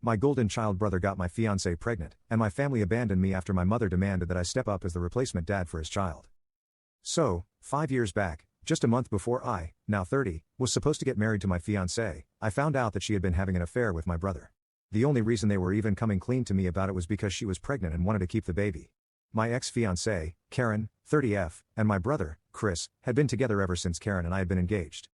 My golden child brother got my fiancée pregnant, and my family abandoned me after my mother demanded that I step up as the replacement dad for his child. So, 5 years back, just a month before I, now 30, was supposed to get married to my fiancée, I found out that she had been having an affair with my brother. The only reason they were even coming clean to me about it was because she was pregnant and wanted to keep the baby. My ex-fiancée, Karen, 30F, and my brother, Chris, had been together ever since Karen and I had been engaged.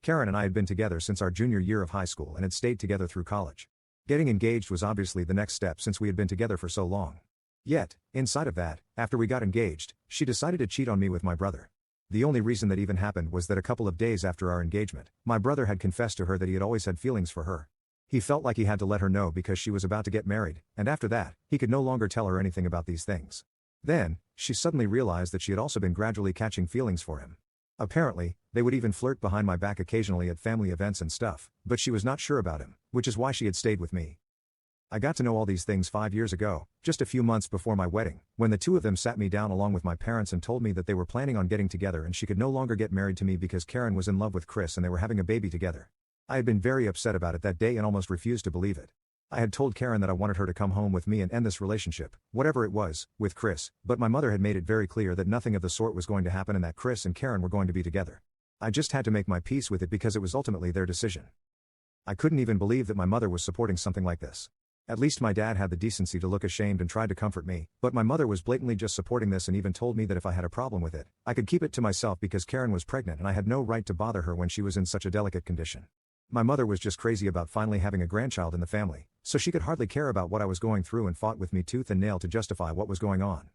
Karen and I had been together since our junior year of high school and had stayed together through college. Getting engaged was obviously the next step since we had been together for so long. Yet, inside of that, after we got engaged, she decided to cheat on me with my brother. The only reason that even happened was that a couple of days after our engagement, my brother had confessed to her that he had always had feelings for her. He felt like he had to let her know because she was about to get married, and after that, he could no longer tell her anything about these things. Then, she suddenly realized that she had also been gradually catching feelings for him. Apparently, they would even flirt behind my back occasionally at family events and stuff, but she was not sure about him, which is why she had stayed with me. I got to know all these things 5 years ago, just a few months before my wedding, when the two of them sat me down along with my parents and told me that they were planning on getting together and she could no longer get married to me because Karen was in love with Chris and they were having a baby together. I had been very upset about it that day and almost refused to believe it. I had told Karen that I wanted her to come home with me and end this relationship, whatever it was, with Chris, but my mother had made it very clear that nothing of the sort was going to happen and that Chris and Karen were going to be together. I just had to make my peace with it because it was ultimately their decision. I couldn't even believe that my mother was supporting something like this. At least my dad had the decency to look ashamed and tried to comfort me, but my mother was blatantly just supporting this and even told me that if I had a problem with it, I could keep it to myself because Karen was pregnant and I had no right to bother her when she was in such a delicate condition. My mother was just crazy about finally having a grandchild in the family, so she could hardly care about what I was going through and fought with me tooth and nail to justify what was going on.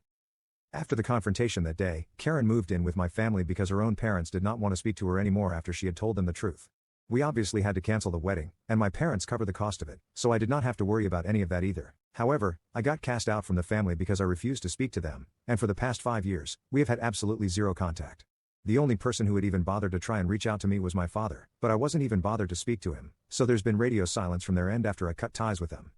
After the confrontation that day, Karen moved in with my family because her own parents did not want to speak to her anymore after she had told them the truth. We obviously had to cancel the wedding, and my parents covered the cost of it, so I did not have to worry about any of that either. However, I got cast out from the family because I refused to speak to them, and for the past 5 years, we have had absolutely zero contact. The only person who had even bothered to try and reach out to me was my father, but I wasn't even bothered to speak to him, so there's been radio silence from their end after I cut ties with them.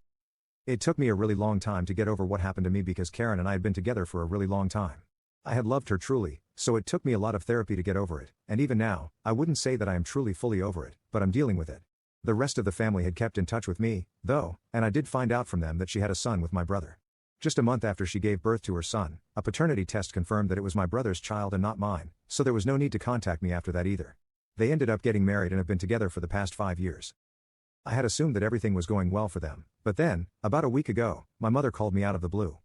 It took me a really long time to get over what happened to me because Karen and I had been together for a really long time. I had loved her truly, so it took me a lot of therapy to get over it, and even now, I wouldn't say that I am truly fully over it, but I'm dealing with it. The rest of the family had kept in touch with me, though, and I did find out from them that she had a son with my brother. Just a month after she gave birth to her son, a paternity test confirmed that it was my brother's child and not mine, so there was no need to contact me after that either. They ended up getting married and have been together for the past 5 years. I had assumed that everything was going well for them, but then, about a week ago, my mother called me out of the blue.